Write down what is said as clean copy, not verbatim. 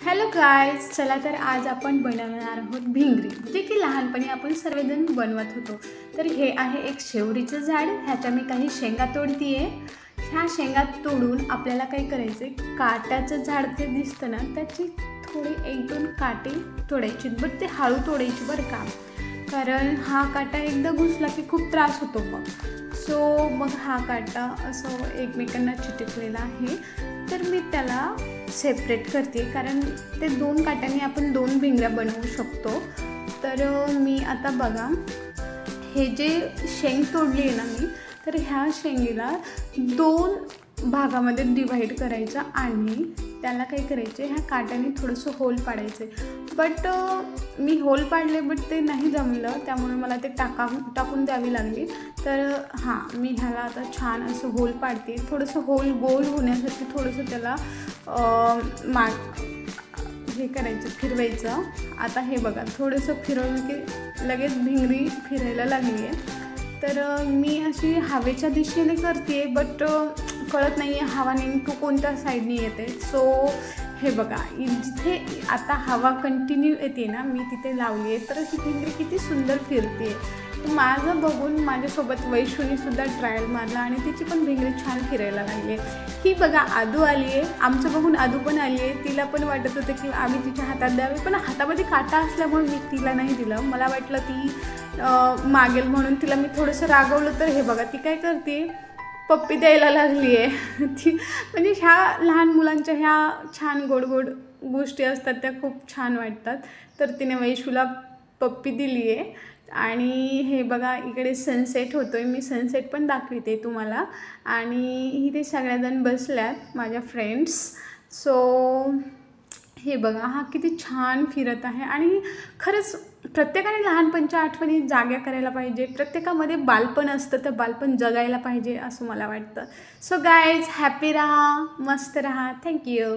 Hello guys, चला तर आज आपण बनवणार आहोत भिंगरी, जे की लहानपणी आपण सर्वजण बनवत होतो। तर हे आहे एक शेवरीचं झाड, ह्याच्या मी काही शेंगा तोडतीये। ह्या शेंगा तोडून आपल्याला काय करायचे, काट्याचं झाड ते दिसतं ना, त्याची थोडी एक दोन काटे तोडायची, बट ते हळू तोडायची बरं का, कारण हा काटा एकदा घुसला की खूप त्रास होतो सो मग हा काटा असं एकमेकांना चिटकलेला आहे, तर मी त्याला सेपरेट करते, कारण ते दोन काट्यांनी आपण दोन भिंगऱ्या बनवू शकतो। तर मी आता बघा, हे जे शेंग तोडली आहे ना मी, तर ह्या शेंगीला दोन भागामध्ये डिवाइड करायचं आणि त्याला काय करायचे, ह्या काट्याने थोडंसं होल पाडायचे। बट मी होल पाडले बट ते नाही जमलं, त्यामुळे मला ते टाकून द्यावी लागली। तर हां, मी ह्याला आता छान असं होल पाडते, थोडंसं होल गोल होण्यासाठी थोडंसं त्याला हे करायचं, फिरवायचं। आता हे बघा, थोडंसं फिरवलं की लगेच भिंगरी फिरायला लागली आहे। तर मी अशी हवेच्या दिशेने करते, बट कळत नाही आहे हवा नेमकं कोणत्या साईडने येते। सो हे बघा, जिथे आता हवा कंटिन्यू येते ना, मी तिथे लावली आहे, तर ही भिंगरी किती सुंदर फिरते। माझं बघून माझ्यासोबत वैशूनीसुद्धा ट्रायल मारला आणि तिची पण भिंगरी छान फिरायला लागली आहे। ही बघा, आदू आली आहे, आमचं बघून आदू पण आली आहे। तिला पण वाटत होतं की आम्ही तिच्या हातात द्यावे, पण हातामध्ये काटा असल्यामुळे मी तिला नाही दिलं। मला वाटलं ती मागेल म्हणून तिला मी थोडंसं रागवलं, तर हे बघा ती काय करते, पप्पी द्यायला लागली आहे। ती म्हणजे ह्या लहान मुलांच्या ह्या छान गोड गोड गोष्टी असतात, त्या खूप छान वाटतात। तर तिने वैशूला पप्पी दिली आहे आणि हे बघा, इकडे सनसेट होतो आहे, मी सनसेट पण दाखवते तुम्हाला। आणि इथे सगळ्याजण बसल्यात, माझ्या फ्रेंड्स। सो हे बघा, हा किती छान फिरत आहे आणि खरंच प्रत्येकाने लहानपणच्या आठवणी जाग्या करायला पाहिजे। प्रत्येकामध्ये बालपण असतं, तर बालपण जगायला पाहिजे असं मला वाटतं। सो गाईज, हॅपी राहा, मस्त राहा, थँक्यू।